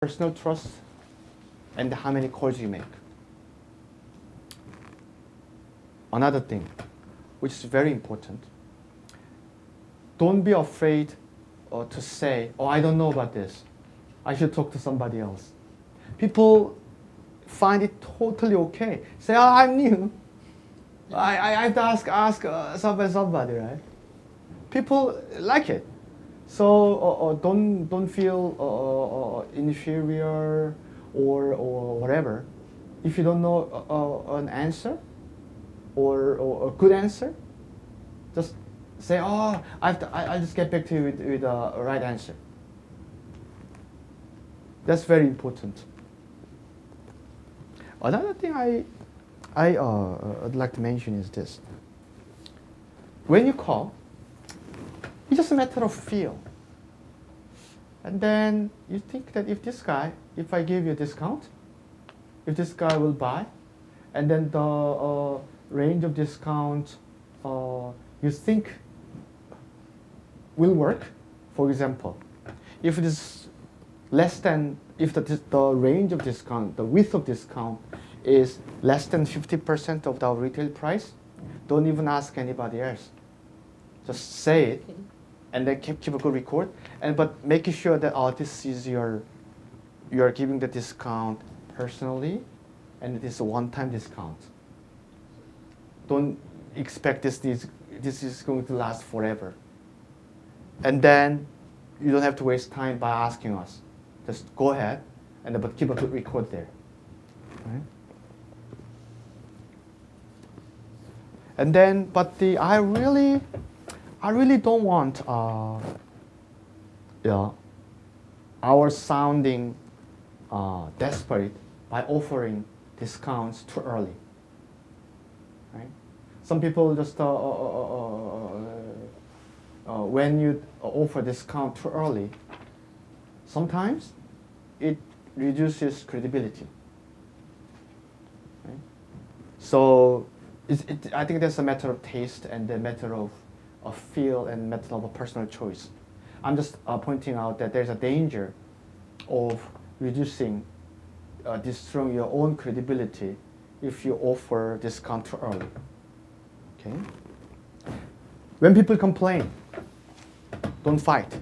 personal trust and how many calls you make. Another thing, which is very important, don't be afraid to say, oh, I don't know about this. I should talk to somebody else. People find it totally okay. Say, oh, I'm new. I have to ask somebody, right? People like it. So don't feel inferior or whatever. If you don't know an answer or a good answer, just say, oh, I'll just get back to you with a right answer. That's very important. Another thing I'd like to mention is this. When you call, it's just a matter of feel. And then you think that if I give you a discount, if this guy will buy, and then the range of discount you think will work. For example, if it is less than, if the range of discount, the width of discount is less than 50% of the retail price, don't even ask anybody else. Just say it, and then keep a good record. But making sure that this is you are giving the discount personally, and it is a one-time discount. Don't expect this is going to last forever. And then you don't have to waste time by asking us. Just go ahead, but keep a good record there. Right? And then, but I really don't want our sounding desperate by offering discounts too early. Right? Some people just when you offer discount too early, sometimes it reduces credibility. Right? So I think that's a matter of taste and a matter of feel and matter of a personal choice. I'm just pointing out that there's a danger of reducing, destroying your own credibility if you offer discount too early. Okay. When people complain, don't fight.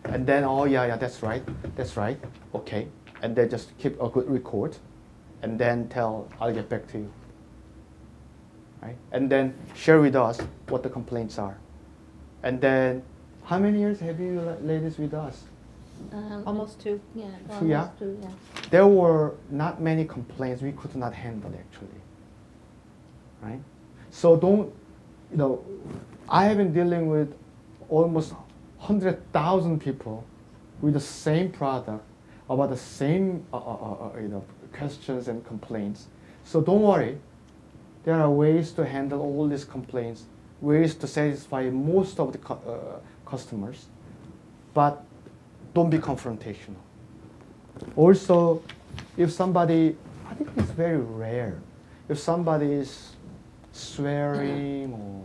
And then, oh yeah, that's right, okay. And then just keep a good record, and then tell, I'll get back to you. Right? And then share with us what the complaints are. And then, how many years have you ladies with us? Almost 2. Yeah, Yeah? 2, yeah. There were not many complaints we could not handle actually. Right? So don't, I have been dealing with almost 100,000 people with the same product about the same questions and complaints. So don't worry. There are ways to handle all these complaints, ways to satisfy most of the customers, but don't be confrontational. Also, if somebody, I think it's very rare, if somebody is swearing or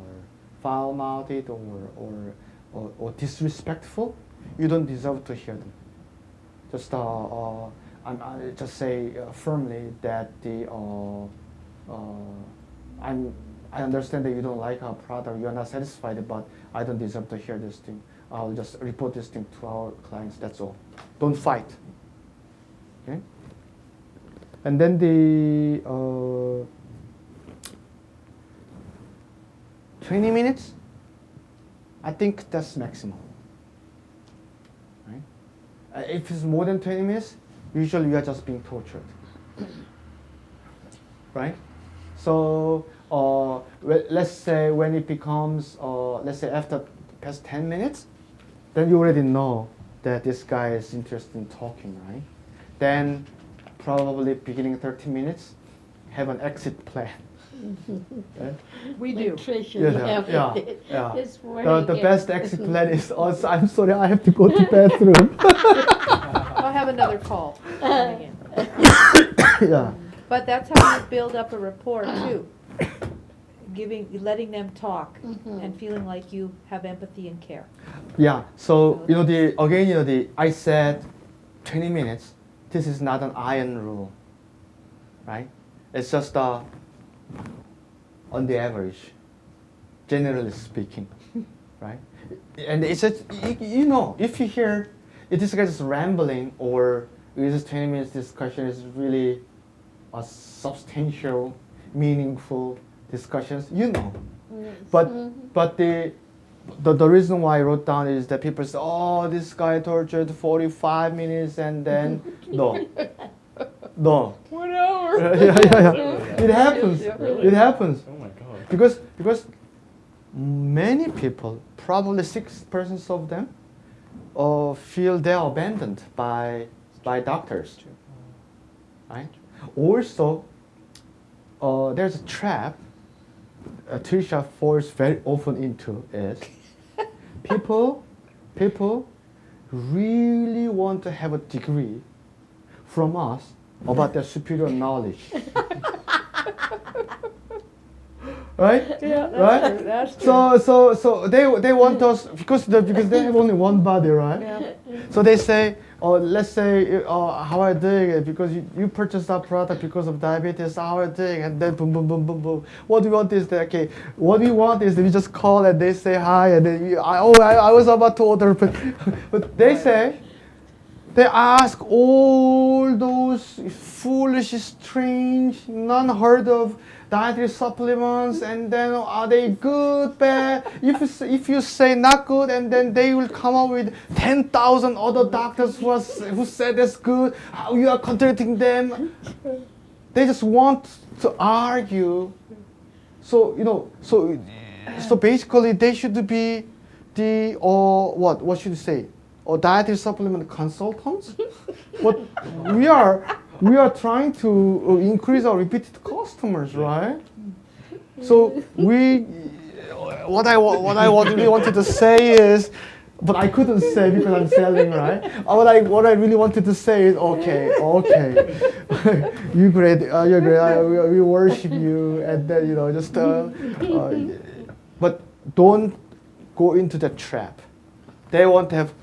foul-mouthed or disrespectful, you don't deserve to hear them. Just I just say firmly that I understand that you don't like our product, you are not satisfied, but I don't deserve to hear this thing. I'll just report this thing to our clients, that's all. Don't fight. Okay? And then the 20 minutes, I think that's maximum. Right? If it's more than 20 minutes, usually you are just being tortured. Right? So let's say when it becomes, let's say after past 10 minutes, then you already know that this guy is interested in talking, right? Then probably beginning 30 minutes, have an exit plan. Right? We do. Nutrition, Yeah. It's The best exit plan is also, I'm sorry, I have to go to bathroom. I'll have another call coming in. Yeah. But that's how you build up a rapport too. Letting them talk and feeling like you have empathy and care. Yeah. So I said 20 minutes. this is not an iron rule, right? It's just on the average, generally speaking, right? And it's just, you know, if you hear if this guy is rambling or this 20 minutes discussion is really a substantial, meaningful discussions, you know. Yes. But the reason why I wrote down is that people say, oh, this guy tortured 45 minutes and then no. 1 hour. Yeah. It happens. Really? It happens. Oh my god. Because many people, probably 6% of them, feel they're abandoned by doctors. Right? Also, there's a trap Trisha falls very often into is people really want to have a degree from us about their superior knowledge. Right? Yeah, that's right? true. That's true. So they want us because they have only one body, right? Yeah. So they say, let's say, how are you doing? Because you purchased that product because of diabetes, how are you doing? And then boom, boom, boom, boom, boom. What do you want is that, okay, what we want is that we just call and they say hi, and then I was about to order, but they ask all those foolish, strange, none heard of dietary supplements, and then are they good, bad? If you say not good, and then they will come up with 10,000 other doctors who said that's good. How you are contradicting them? They just want to argue. So so basically they should be the what should you say? Or dietary supplement consultants? But we are trying to increase our repeated customers, right? So what I really wanted to say is, but I couldn't say because I'm selling, right? What I really wanted to say is, okay, you're great, we worship you, and then just but don't go into the trap. They want to have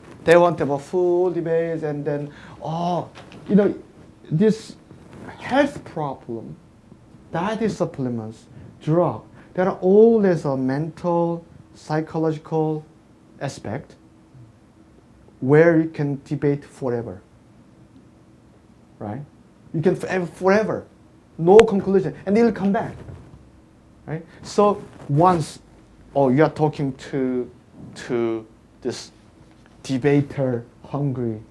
a full debate, and then this health problem, dietary supplements, drug, there are always a mental, psychological aspect where you can debate forever, right? You can forever, no conclusion, and it will come back, right? So once, you are talking to this debater hungry,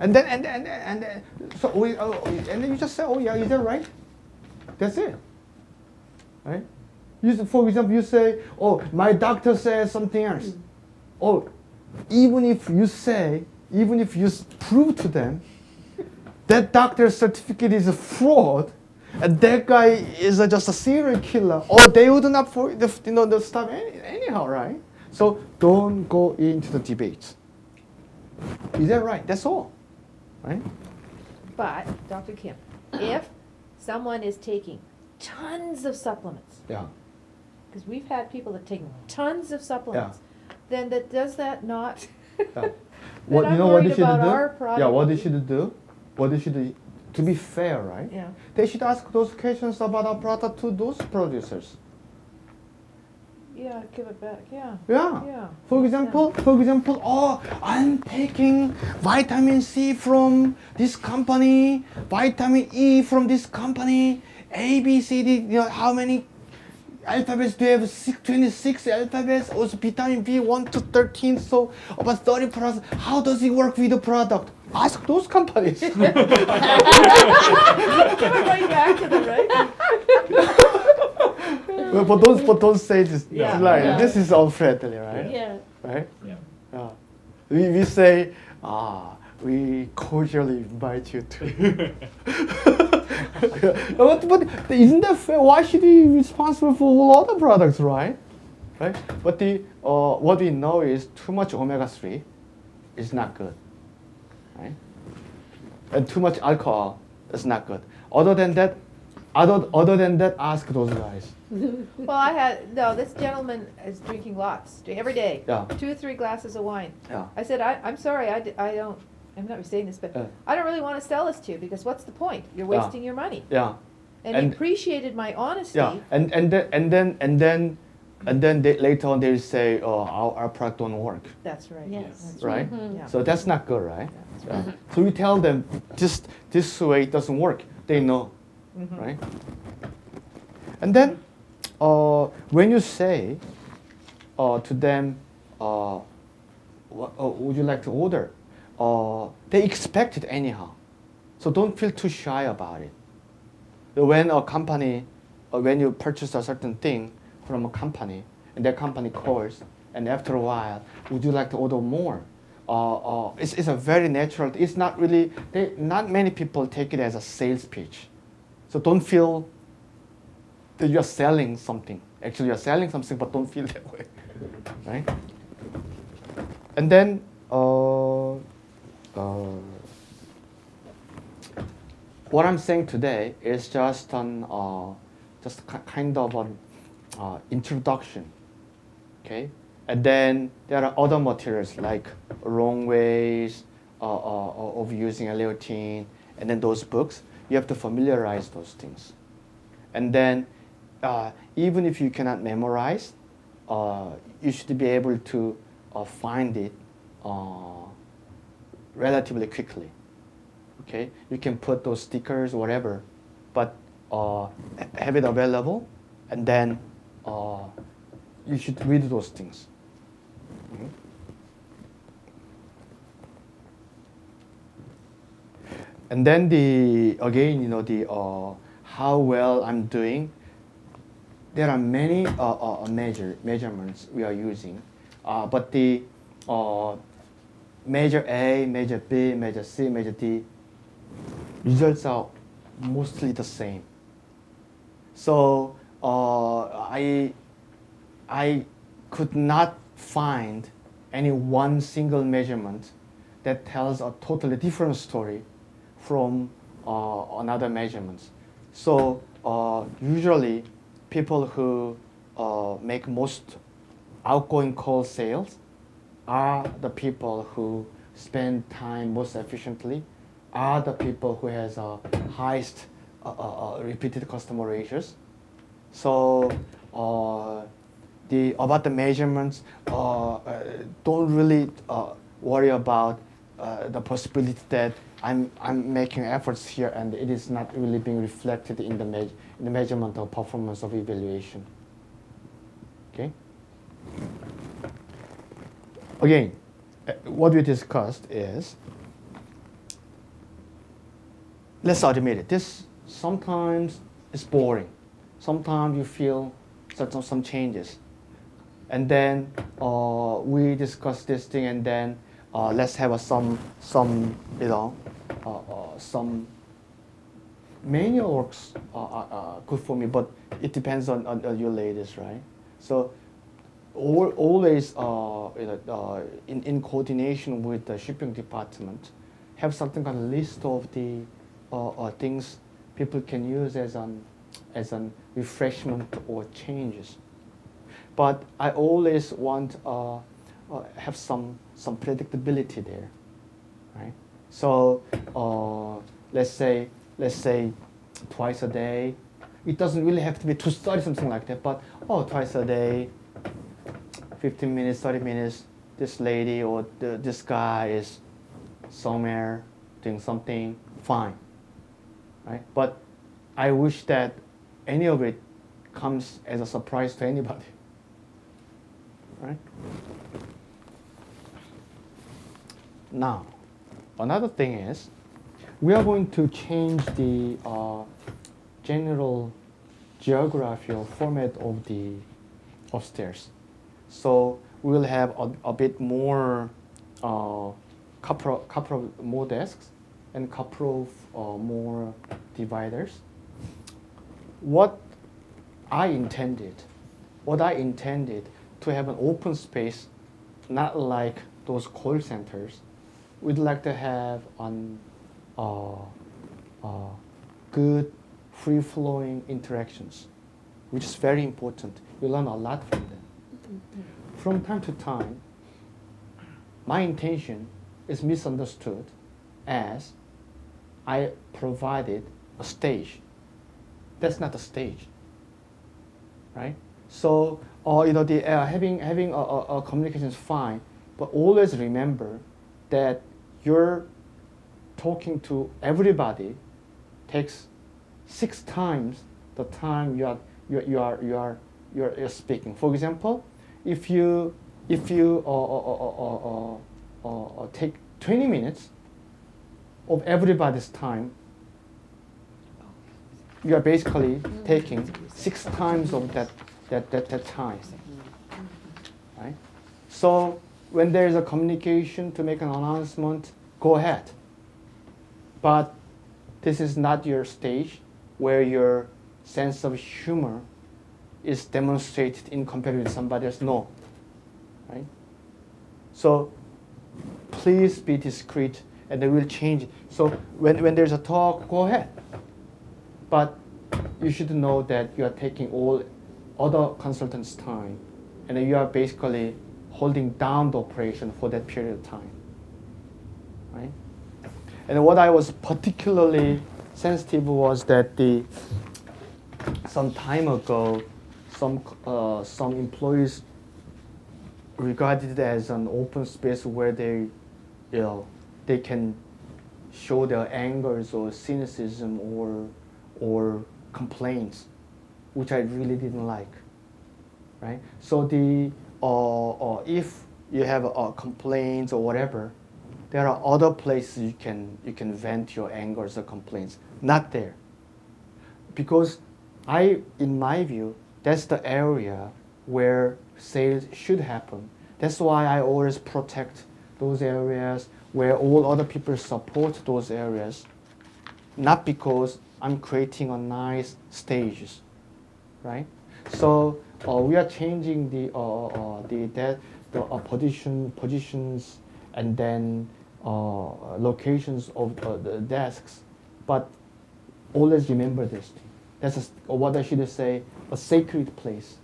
and then and then you just say, oh yeah, is that right? That's it, right? For example, you say, oh, my doctor says something else. Oh, even if you prove to them that doctor's certificate is a fraud, and that guy is just a serial killer, they would not stop anyhow, right? So don't go into the debates. Is that right? That's all, right? But, Dr. Kim, if someone is taking tons of supplements, Yeah. because we've had people that take tons of supplements, then does that not? Yeah. What you know what they worried should about do? our product. Yeah, what they should do? To be fair, right? Yeah. They should ask those questions about our product to those producers. Yeah, give it back. Yeah. Yeah. Yeah. For example, I'm taking vitamin C from this company, vitamin E from this company, A, B, C, D. How many alphabets do you have? 26 alphabets. Also, vitamin B 1 to 13. So about 30%. How does it work with the product? Ask those companies. Right back to them, right? But don't say this. Yeah. Like, Yeah. this is unfriendly, right? Yeah. Right? Yeah. Yeah. We say, we cordially invite you to. but isn't that fair? Why should he be responsible for all other products, right? Right? But what we know is too much omega-3 is not good, right? And too much alcohol is not good. Other than that, ask those guys. Well, this gentleman is drinking lots every day. Yeah. 2 or 3 glasses of wine. Yeah. I said, I'm sorry, I don't I'm not saying this, but Uh. I don't really want to sell this to you because what's the point? You're wasting your money. Yeah. And he appreciated my honesty. Yeah, and then they, later on they say, oh, our product don't work, That's right. Yes. That's right? Yeah. So that's not good, right? That's Yeah. So we tell them this way it doesn't work. They know, Mhm. right? And then when you say to them, would you like to order? They expect it anyhow. So don't feel too shy about it. When a company, when you purchase a certain thing from a company, and that company calls, and after a while, would you like to order more? It's a very natural. It's not really. Not many people take it as a sales pitch, so don't feel that you're selling something. Actually, you're selling something, but don't feel that way, right? And then. What I'm saying today is just an kind of an introduction, okay? And then there are other materials like wrong ways of using Eleotin, and then those books. You have to familiarize those things, and then even if you cannot memorize, you should be able to find it relatively quickly. Okay, you can put those stickers, whatever, but have it available, and then you should read those things. Mm-hmm. And then how well I'm doing. There are many measurements we are using, but the measure A, measure B, measure C, measure D. Results are mostly the same. So I could not find any one single measurement that tells a totally different story from another measurement. So usually people who make most outgoing call sales are the people who spend time most efficiently, are the people who has highest repeated customer ratios. So about the measurements, don't really worry about the possibility that I'm making efforts here and it is not really being reflected in the measurement of performance of evaluation. Okay. Again, what we discussed is, let's admit it, this sometimes is boring. Sometimes you feel some changes. And then we discuss this thing and then let's have some manual works are good for me, but it depends on your ladies, right? So always in coordination with the shipping department, have something kind of list of the things people can use as an refreshment or changes. But I always want have some predictability there, right? So let's say twice a day. It doesn't really have to be to study something like that, but twice a day, 15 minutes, 30 minutes, this lady or this guy is somewhere doing something, fine, right? But I wish that any of it comes as a surprise to anybody, right? Now, another thing is, we are going to change the general geography or format of the upstairs. So we will have a bit more, couple of more desks and couple of more dividers. What I intended to have an open space, not like those call centers. We'd like to have good, free-flowing interactions, which is very important. You learn a lot from them. From time to time, my intention is misunderstood, as I provided a stage. That's not a stage, right? So, having a communication is fine, but always remember that you're talking to everybody takes 6 times the time you're speaking. For example, if you take 20 minutes of everybody's time, you are basically taking 6 times of that time, right? So when there is a communication to make an announcement, go ahead. But this is not your stage where your sense of humor is demonstrated in comparison with somebody else. No, right? So please be discreet, and they will change it. So when there's a talk, go ahead. But you should know that you are taking all other consultants' time, and you are basically holding down the operation for that period of time, right? And what I was particularly sensitive was that some time ago, some employees regarded it as an open space where they can show their angers or cynicism or complaints, which I really didn't like, right? So if you have complaints or whatever, there are other places you can vent your angers or complaints, not there. Because in my view, that's the area where sales should happen. That's why I always protect those areas where all other people support those areas, not because I'm creating a nice stages, right? So we are changing the positions and then locations of the desks, but always remember this thing. That's what I should say, a sacred place.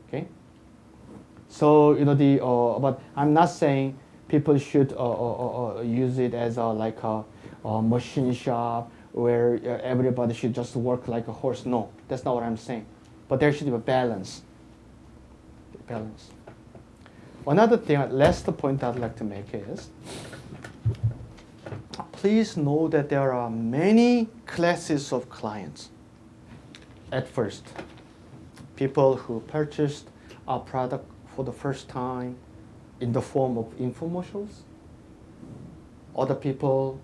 Okay. So but I'm not saying people should use it as like a machine shop where everybody should just work like a horse. No, that's not what I'm saying. But there should be a balance. Balance. Another thing, last point I'd like to make is, please know that there are many classes of clients. At first, people who purchased our product for the first time in the form of infomercials. Other people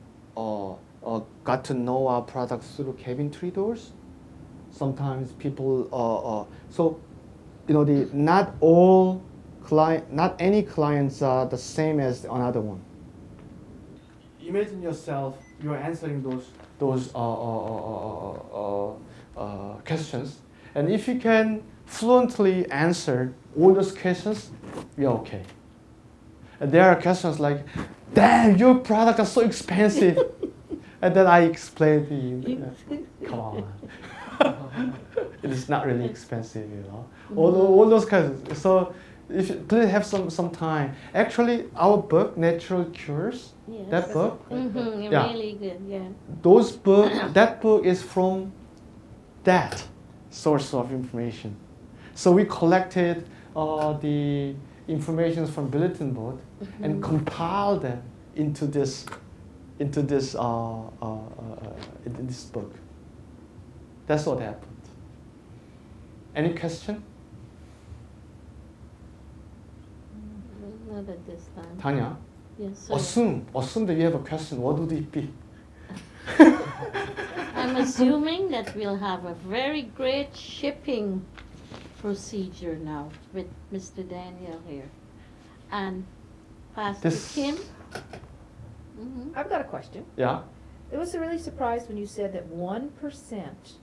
got to know our products through cabin tree doors. Sometimes people, not any clients are the same as another one. Imagine yourself, you're answering those questions, and if you can fluently answer all those questions, you're okay. And there are questions like, "Damn, your products are so expensive," and then I explain to you, "Come on, it is not really expensive, All those kinds. So, if you please have some time. Actually, our book, Natural Cures, Yes. that book, Yeah. Really good, yeah. That book is from that source of information. So we collected the information from bulletin board and compiled them into this book. That's what happened. Any question? Not at this time. Tanya? Yes, sir. Assume that you have a question. What would it be? I'm assuming that we'll have a very great shipping procedure now with Mr. Daniel here. And Pastor Kim? I've got a question. Yeah. It was really surprised when you said that 1%